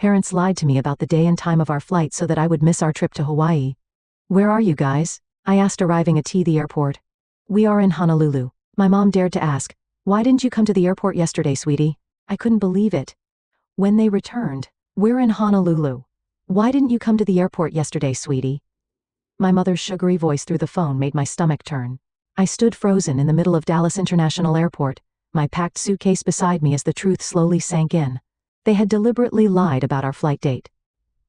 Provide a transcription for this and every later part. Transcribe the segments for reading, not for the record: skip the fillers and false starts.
Parents lied to me about the day and time of our flight so that I would miss our trip to Hawaii. "Where are you guys?" I asked, arriving at the airport. "We are in Honolulu." My mom dared to ask, "Why didn't you come to the airport yesterday, sweetie?" I couldn't believe it. When they returned, "We're in Honolulu. Why didn't you come to the airport yesterday, sweetie?" My mother's sugary voice through the phone made my stomach turn. I stood frozen in the middle of Dallas International Airport, my packed suitcase beside me as the truth slowly sank in. They had deliberately lied about our flight date.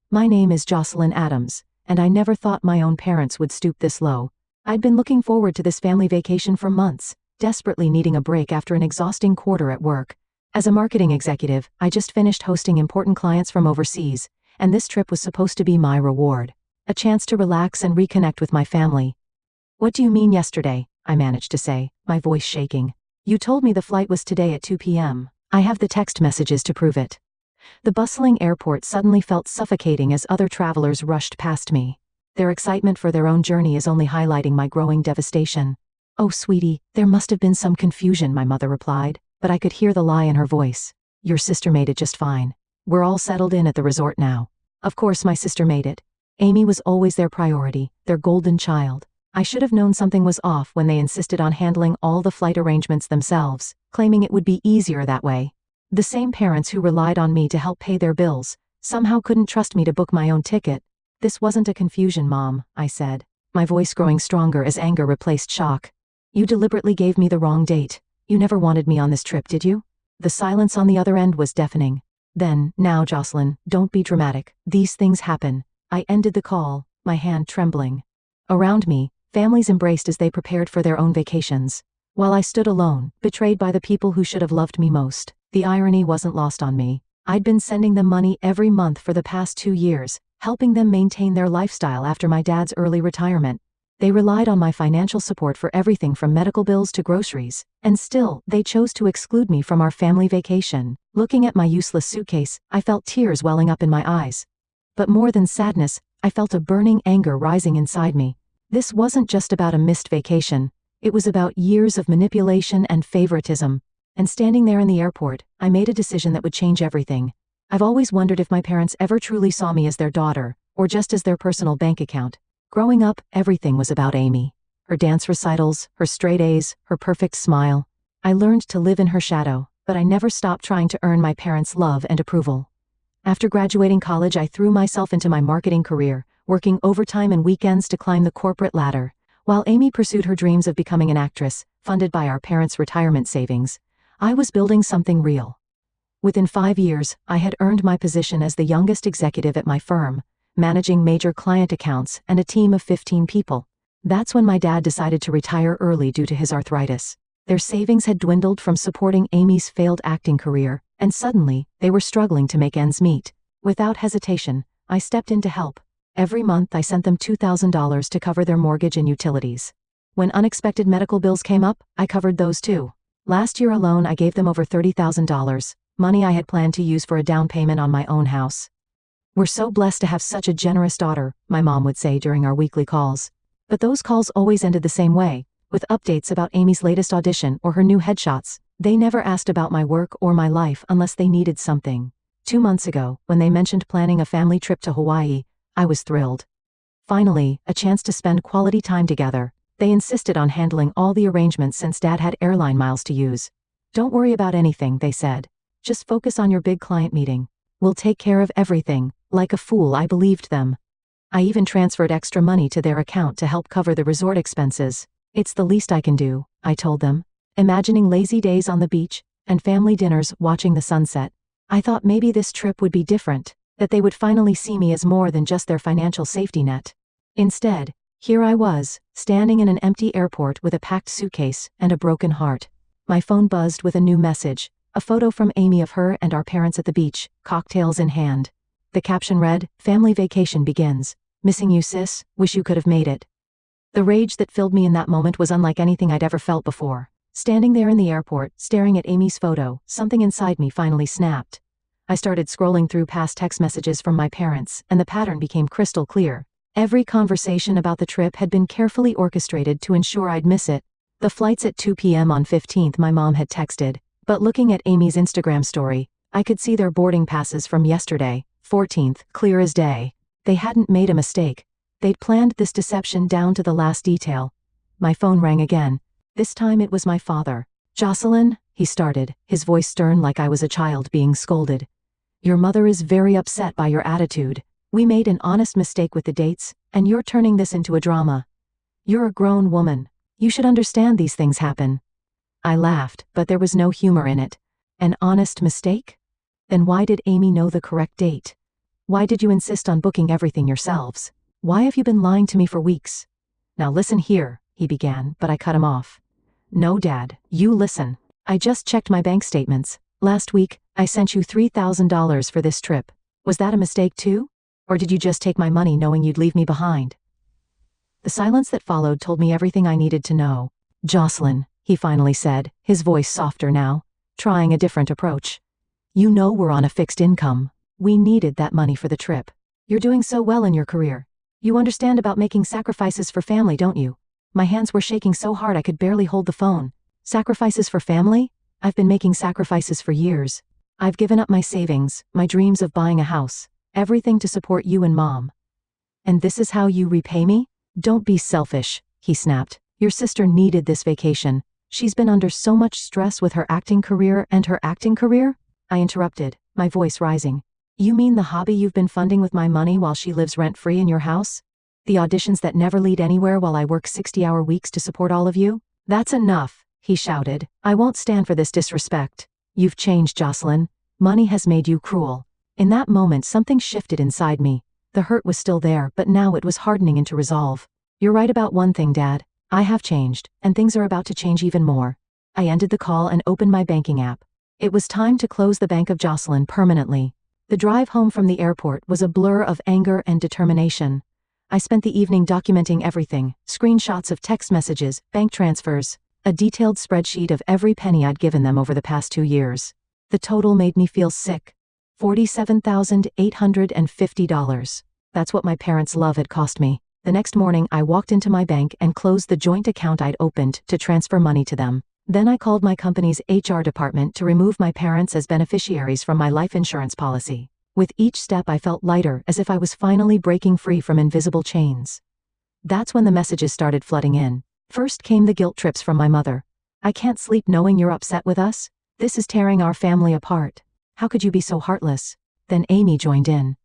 My name is Jocelyn Adams, and I never thought my own parents would stoop this low. I'd been looking forward to this family vacation for months, desperately needing a break after an exhausting quarter at work. As a marketing executive, I just finished hosting important clients from overseas, and this trip was supposed to be my reward. A chance to relax and reconnect with my family. "What do you mean yesterday?" I managed to say, my voice shaking. "You told me the flight was today at 2 p.m. I have the text messages to prove it." The bustling airport suddenly felt suffocating as other travelers rushed past me. Their excitement for their own journey is only highlighting my growing devastation. "Oh, sweetie, there must have been some confusion," my mother replied, but I could hear the lie in her voice. "Your sister made it just fine. We're all settled in at the resort now." Of course my sister made it. Amy was always their priority, their golden child. I should have known something was off when they insisted on handling all the flight arrangements themselves, claiming it would be easier that way. The same parents who relied on me to help pay their bills somehow couldn't trust me to book my own ticket. "This wasn't a confusion, Mom," I said, my voice growing stronger as anger replaced shock. "You deliberately gave me the wrong date. You never wanted me on this trip, did you?" The silence on the other end was deafening. "Then, now Jocelyn, don't be dramatic. These things happen." I ended the call, my hand trembling. Around me, families embraced as they prepared for their own vacations. While I stood alone, betrayed by the people who should have loved me most, the irony wasn't lost on me. I'd been sending them money every month for the past 2 years, helping them maintain their lifestyle after my dad's early retirement. They relied on my financial support for everything from medical bills to groceries, and still, they chose to exclude me from our family vacation. Looking at my useless suitcase, I felt tears welling up in my eyes. But more than sadness, I felt a burning anger rising inside me. This wasn't just about a missed vacation. It was about years of manipulation and favoritism. And standing there in the airport, I made a decision that would change everything. I've always wondered if my parents ever truly saw me as their daughter, or just as their personal bank account. Growing up, everything was about Amy. Her dance recitals, her straight A's, her perfect smile. I learned to live in her shadow, but I never stopped trying to earn my parents' love and approval. After graduating college, I threw myself into my marketing career, working overtime and weekends to climb the corporate ladder. While Amy pursued her dreams of becoming an actress, funded by our parents' retirement savings, I was building something real. Within 5 years, I had earned my position as the youngest executive at my firm, managing major client accounts and a team of 15 people. That's when my dad decided to retire early due to his arthritis. Their savings had dwindled from supporting Amy's failed acting career, and suddenly, they were struggling to make ends meet. Without hesitation, I stepped in to help. Every month I sent them $2,000 to cover their mortgage and utilities. When unexpected medical bills came up, I covered those too. Last year alone I gave them over $30,000, money I had planned to use for a down payment on my own house. "We're so blessed to have such a generous daughter," my mom would say during our weekly calls. But those calls always ended the same way, with updates about Amy's latest audition or her new headshots. They never asked about my work or my life unless they needed something. 2 months ago, when they mentioned planning a family trip to Hawaii, I was thrilled. Finally, a chance to spend quality time together. They insisted on handling all the arrangements since Dad had airline miles to use. "Don't worry about anything," they said. "Just focus on your big client meeting. We'll take care of everything." Like a fool, I believed them. I even transferred extra money to their account to help cover the resort expenses. "It's the least I can do," I told them, imagining lazy days on the beach and family dinners watching the sunset. I thought maybe this trip would be different, that they would finally see me as more than just their financial safety net. Instead, here I was, standing in an empty airport with a packed suitcase and a broken heart. My phone buzzed with a new message, a photo from Amy of her and our parents at the beach, cocktails in hand. The caption read, "Family vacation begins. Missing you, sis, wish you could have made it." The rage that filled me in that moment was unlike anything I'd ever felt before. Standing there in the airport, staring at Amy's photo, something inside me finally snapped. I started scrolling through past text messages from my parents, and the pattern became crystal clear. Every conversation about the trip had been carefully orchestrated to ensure I'd miss it. The flight's at 2 p.m. on 15th, my mom had texted, but looking at Amy's Instagram story, I could see their boarding passes from yesterday, 14th, clear as day. They hadn't made a mistake. They'd planned this deception down to the last detail. My phone rang again. This time it was my father. "Jocelyn," he started, his voice stern like I was a child being scolded. "Your mother is very upset by your attitude. We made an honest mistake with the dates, and you're turning this into a drama. You're a grown woman. You should understand these things happen." I laughed, but there was no humor in it. An honest mistake? Then why did Amy know the correct date? Why did you insist on booking everything yourselves? Why have you been lying to me for weeks? "Now listen here," he began, but I cut him off. "No, Dad, you listen. I just checked my bank statements. Last week, I sent you $3,000 for this trip. Was that a mistake too? Or did you just take my money knowing you'd leave me behind?" The silence that followed told me everything I needed to know. "Jocelyn," he finally said, his voice softer now, trying a different approach. "You know we're on a fixed income. We needed that money for the trip. You're doing so well in your career. You understand about making sacrifices for family, don't you?" My hands were shaking so hard I could barely hold the phone. "Sacrifices for family? I've been making sacrifices for years. I've given up my savings, my dreams of buying a house, everything to support you and Mom. And this is how you repay me? Don't be selfish," he snapped. "Your sister needed this vacation. She's been under so much stress with her acting career and her acting career?" I interrupted, my voice rising. "You mean the hobby you've been funding with my money while she lives rent-free in your house? The auditions that never lead anywhere while I work 60-hour weeks to support all of you? That's enough," he shouted. "I won't stand for this disrespect. You've changed, Jocelyn. Money has made you cruel." In that moment something shifted inside me. The hurt was still there, but now it was hardening into resolve. "You're right about one thing, Dad. I have changed, and things are about to change even more." I ended the call and opened my banking app. It was time to close the Bank of Jocelyn permanently. The drive home from the airport was a blur of anger and determination. I spent the evening documenting everything, screenshots of text messages, bank transfers, a detailed spreadsheet of every penny I'd given them over the past 2 years. The total made me feel sick. $47,850. That's what my parents' love had cost me. The next morning I walked into my bank and closed the joint account I'd opened to transfer money to them. Then I called my company's HR department to remove my parents as beneficiaries from my life insurance policy. With each step I felt lighter, as if I was finally breaking free from invisible chains. That's when the messages started flooding in. First came the guilt trips from my mother. "I can't sleep knowing you're upset with us. This is tearing our family apart. How could you be so heartless?" Then Amy joined in.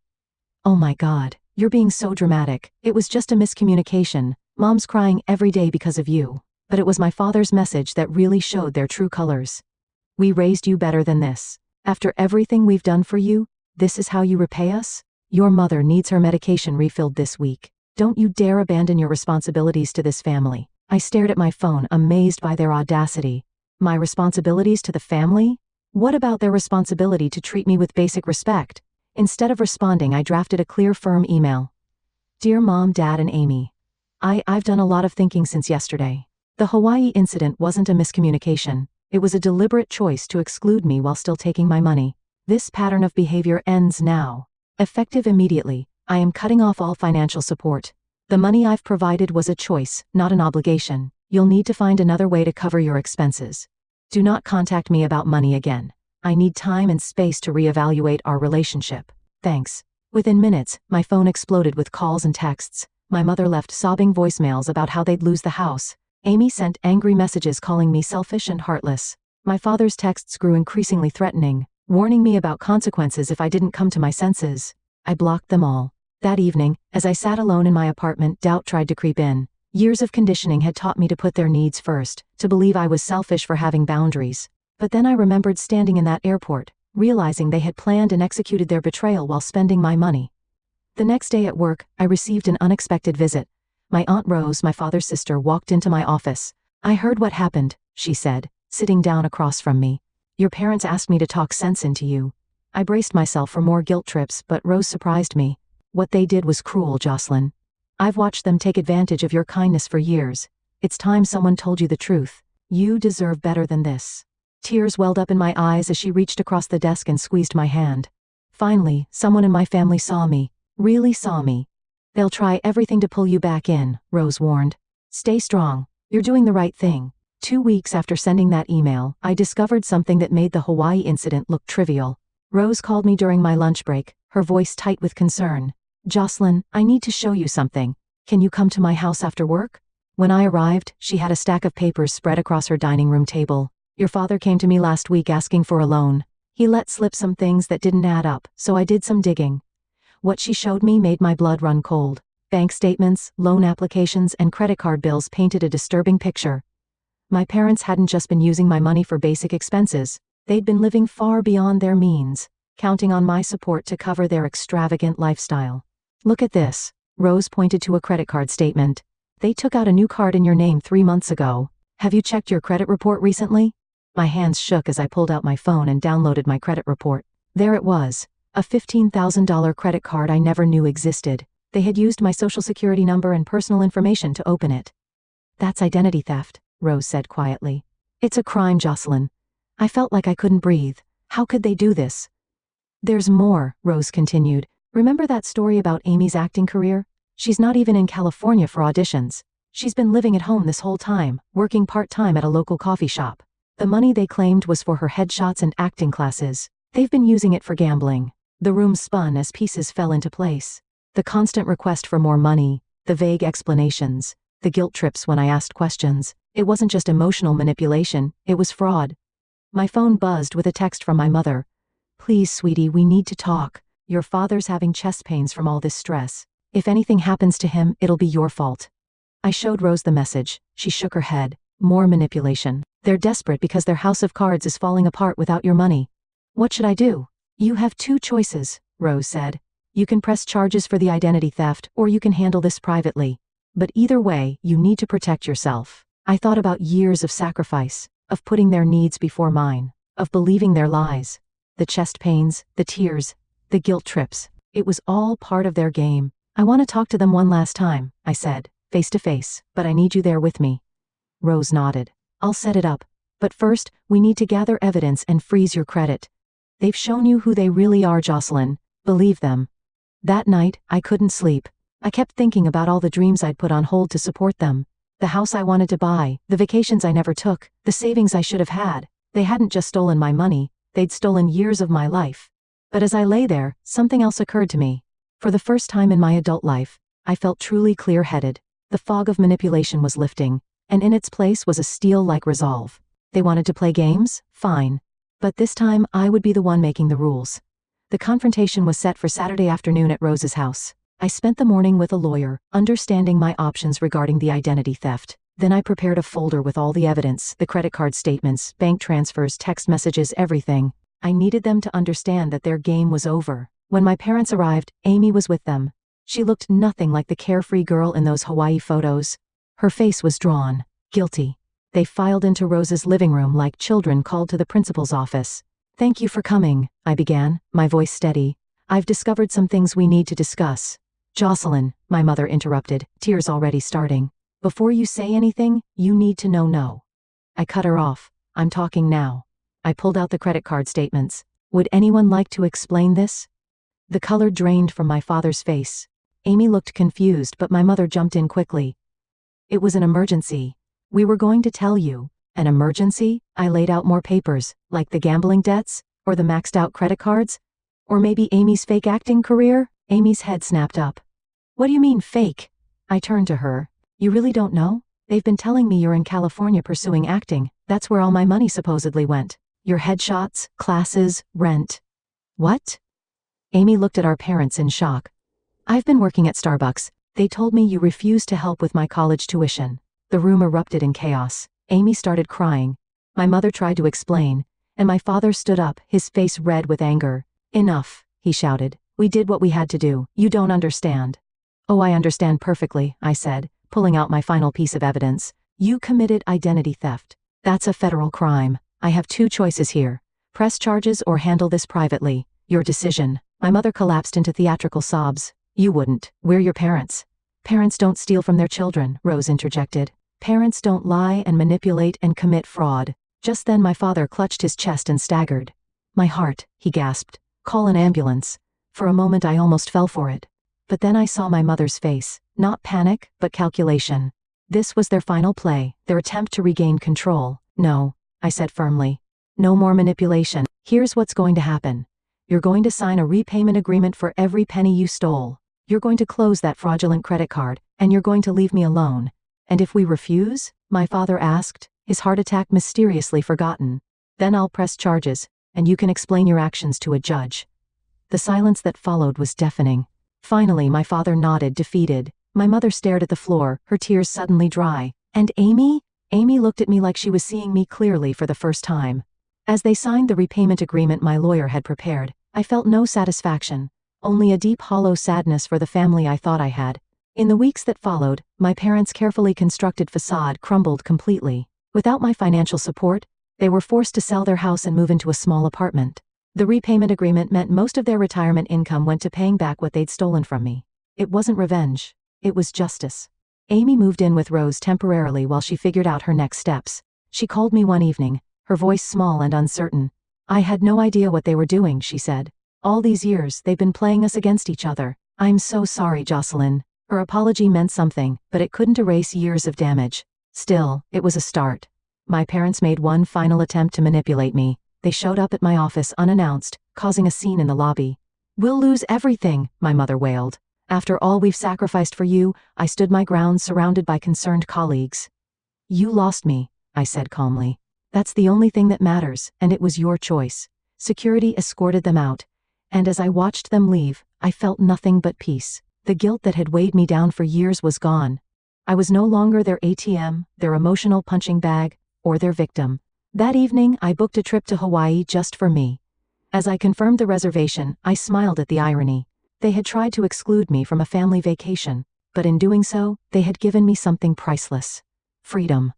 "Oh my God, you're being so dramatic. It was just a miscommunication. Mom's crying every day because of you." But it was my father's message that really showed their true colors. "We raised you better than this. After everything we've done for you, this is how you repay us? Your mother needs her medication refilled this week. Don't you dare abandon your responsibilities to this family." I stared at my phone, amazed by their audacity. My responsibilities to the family? What about their responsibility to treat me with basic respect? Instead of responding, I drafted a clear, firm email. "Dear Mom, Dad, and Amy. I've done a lot of thinking since yesterday. The Hawaii incident wasn't a miscommunication. It was a deliberate choice to exclude me while still taking my money. This pattern of behavior ends now. Effective immediately, I am cutting off all financial support. The money I've provided was a choice, not an obligation. You'll need to find another way to cover your expenses. Do not contact me about money again. I need time and space to reevaluate our relationship. Thanks." Within minutes, my phone exploded with calls and texts. My mother left sobbing voicemails about how they'd lose the house. Amy sent angry messages calling me selfish and heartless. My father's texts grew increasingly threatening, warning me about consequences if I didn't come to my senses. I blocked them all. That evening, as I sat alone in my apartment, doubt tried to creep in. Years of conditioning had taught me to put their needs first, to believe I was selfish for having boundaries. But then I remembered standing in that airport, realizing they had planned and executed their betrayal while spending my money. The next day at work, I received an unexpected visit. My Aunt Rose, my father's sister, walked into my office. "I heard what happened," she said, sitting down across from me. "Your parents asked me to talk sense into you." I braced myself for more guilt trips, but Rose surprised me. "What they did was cruel, Jocelyn. I've watched them take advantage of your kindness for years. It's time someone told you the truth. You deserve better than this." Tears welled up in my eyes as she reached across the desk and squeezed my hand. "Finally, someone in my family saw me. Really saw me." "They'll try everything to pull you back in," Rose warned. "Stay strong. You're doing the right thing." 2 weeks after sending that email, I discovered something that made the Hawaii incident look trivial. Rose called me during my lunch break, her voice tight with concern. "Jocelyn, I need to show you something. Can you come to my house after work?" When I arrived, she had a stack of papers spread across her dining room table. "Your father came to me last week asking for a loan. He let slip some things that didn't add up, so I did some digging." What she showed me made my blood run cold. Bank statements, loan applications, and credit card bills painted a disturbing picture. My parents hadn't just been using my money for basic expenses. They'd been living far beyond their means, counting on my support to cover their extravagant lifestyle. "Look at this." Rose pointed to a credit card statement. "They took out a new card in your name 3 months ago. Have you checked your credit report recently?" My hands shook as I pulled out my phone and downloaded my credit report. There it was. A $15,000 credit card I never knew existed. They had used my social security number and personal information to open it. "That's identity theft," Rose said quietly. "It's a crime, Jocelyn." I felt like I couldn't breathe. How could they do this? "There's more," Rose continued. "Remember that story about Amy's acting career? She's not even in California for auditions. She's been living at home this whole time, working part-time at a local coffee shop. The money they claimed was for her headshots and acting classes. They've been using it for gambling." The room spun as pieces fell into place. The constant request for more money, the vague explanations, the guilt trips when I asked questions. It wasn't just emotional manipulation, it was fraud. My phone buzzed with a text from my mother. "Please, sweetie, we need to talk. Your father's having chest pains from all this stress. If anything happens to him, it'll be your fault." I showed Rose the message. She shook her head. "More manipulation. They're desperate because their house of cards is falling apart without your money." "What should I do?" "You have 2 choices," Rose said. "You can press charges for the identity theft, or you can handle this privately. But either way, you need to protect yourself." I thought about years of sacrifice, of putting their needs before mine, of believing their lies. The chest pains, the tears, the guilt trips. It was all part of their game. "I want to talk to them one last time," I said, face to face, "but I need you there with me." Rose nodded. "I'll set it up. But first, we need to gather evidence and freeze your credit. They've shown you who they really are, Jocelyn. Believe them." That night, I couldn't sleep. I kept thinking about all the dreams I'd put on hold to support them. The house I wanted to buy, the vacations I never took, the savings I should have had. They hadn't just stolen my money, they'd stolen years of my life. But as I lay there, something else occurred to me. For the first time in my adult life, I felt truly clear-headed. The fog of manipulation was lifting, and in its place was a steel-like resolve. They wanted to play games? Fine. But this time, I would be the one making the rules. The confrontation was set for Saturday afternoon at Rose's house. I spent the morning with a lawyer, understanding my options regarding the identity theft. Then I prepared a folder with all the evidence, the credit card statements, bank transfers, text messages, everything. I needed them to understand that their game was over. When my parents arrived, Amy was with them. She looked nothing like the carefree girl in those Hawaii photos. Her face was drawn, guilty. They filed into Rose's living room like children called to the principal's office. "Thank you for coming," I began, my voice steady. "I've discovered some things we need to discuss." "Jocelyn," my mother interrupted, tears already starting. "Before you say anything, you need to know no." I cut her off. "I'm talking now." I pulled out the credit card statements. "Would anyone like to explain this?" The color drained from my father's face. Amy looked confused, but my mother jumped in quickly. "It was an emergency. We were going to tell you." "An emergency?" I laid out more papers, like the gambling debts, or the maxed out credit cards, or maybe Amy's fake acting career. Amy's head snapped up. "What do you mean fake?" I turned to her. "You really don't know? They've been telling me you're in California pursuing acting. That's where all my money supposedly went. Your headshots, classes, rent." "What?" Amy looked at our parents in shock. "I've been working at Starbucks. They told me you refused to help with my college tuition." The room erupted in chaos. Amy started crying. My mother tried to explain, and my father stood up, his face red with anger. "Enough," he shouted. "We did what we had to do. You don't understand." "Oh, I understand perfectly," I said, pulling out my final piece of evidence. "You committed identity theft. That's a federal crime. I have 2 choices here. Press charges or handle this privately. Your decision." My mother collapsed into theatrical sobs. "You wouldn't. We're your parents." "Parents don't steal from their children," Rose interjected. "Parents don't lie and manipulate and commit fraud." Just then my father clutched his chest and staggered. "My heart," he gasped. "Call an ambulance." For a moment I almost fell for it. But then I saw my mother's face. Not panic, but calculation. This was their final play, their attempt to regain control. "No," I said firmly. "No more manipulation. Here's what's going to happen. You're going to sign a repayment agreement for every penny you stole. You're going to close that fraudulent credit card, and you're going to leave me alone. And if we refuse? My father asked, his heart attack mysteriously forgotten. Then I'll press charges, and you can explain your actions to a judge. The silence that followed was deafening. Finally, my father nodded, defeated. My mother stared at the floor, her tears suddenly dry. And Amy? Amy looked at me like she was seeing me clearly for the first time. As they signed the repayment agreement my lawyer had prepared, I felt no satisfaction, only a deep hollow sadness for the family I thought I had. In the weeks that followed, my parents' carefully constructed facade crumbled completely. Without my financial support, they were forced to sell their house and move into a small apartment. The repayment agreement meant most of their retirement income went to paying back what they'd stolen from me. It wasn't revenge. It was justice. Amy moved in with Rose temporarily while she figured out her next steps. She called me one evening, her voice small and uncertain. I had no idea what they were doing, she said. All these years, they've been playing us against each other. I'm so sorry, Jocelyn. Her apology meant something, but it couldn't erase years of damage. Still, it was a start. My parents made one final attempt to manipulate me. They showed up at my office unannounced, causing a scene in the lobby. We'll lose everything, my mother wailed. After all we've sacrificed for you, I stood my ground surrounded by concerned colleagues. You lost me, I said calmly. That's the only thing that matters, and it was your choice. Security escorted them out, and as I watched them leave, I felt nothing but peace. The guilt that had weighed me down for years was gone. I was no longer their ATM, their emotional punching bag, or their victim. That evening, I booked a trip to Hawaii just for me. As I confirmed the reservation, I smiled at the irony. They had tried to exclude me from a family vacation, but in doing so, they had given me something priceless. Freedom.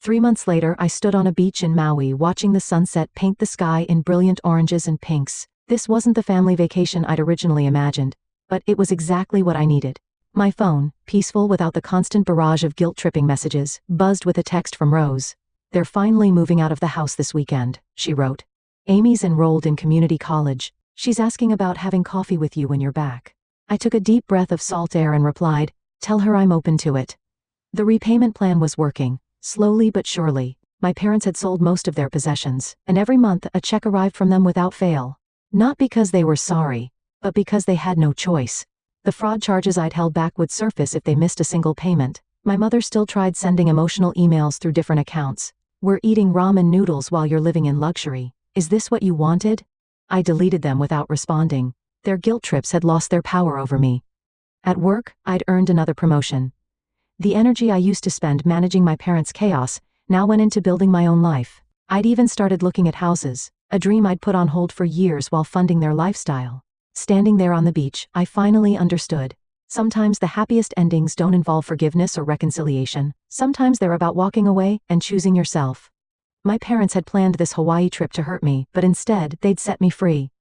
3 months later, I stood on a beach in Maui watching the sunset paint the sky in brilliant oranges and pinks. This wasn't the family vacation I'd originally imagined, but it was exactly what I needed. My phone, peaceful without the constant barrage of guilt-tripping messages, buzzed with a text from Rose. They're finally moving out of the house this weekend, she wrote. Amy's enrolled in community college. She's asking about having coffee with you when you're back. I took a deep breath of salt air and replied, tell her I'm open to it. The repayment plan was working, slowly but surely. My parents had sold most of their possessions, and every month a check arrived from them without fail. Not because they were sorry, but because they had no choice. The fraud charges I'd held back would surface if they missed a single payment. My mother still tried sending emotional emails through different accounts. We're eating ramen noodles while you're living in luxury. Is this what you wanted? I deleted them without responding. Their guilt trips had lost their power over me. At work, I'd earned another promotion. The energy I used to spend managing my parents' chaos now went into building my own life. I'd even started looking at houses, a dream I'd put on hold for years while funding their lifestyle. Standing there on the beach, I finally understood. Sometimes the happiest endings don't involve forgiveness or reconciliation. Sometimes they're about walking away and choosing yourself. My parents had planned this Hawaii trip to hurt me, but instead, they'd set me free.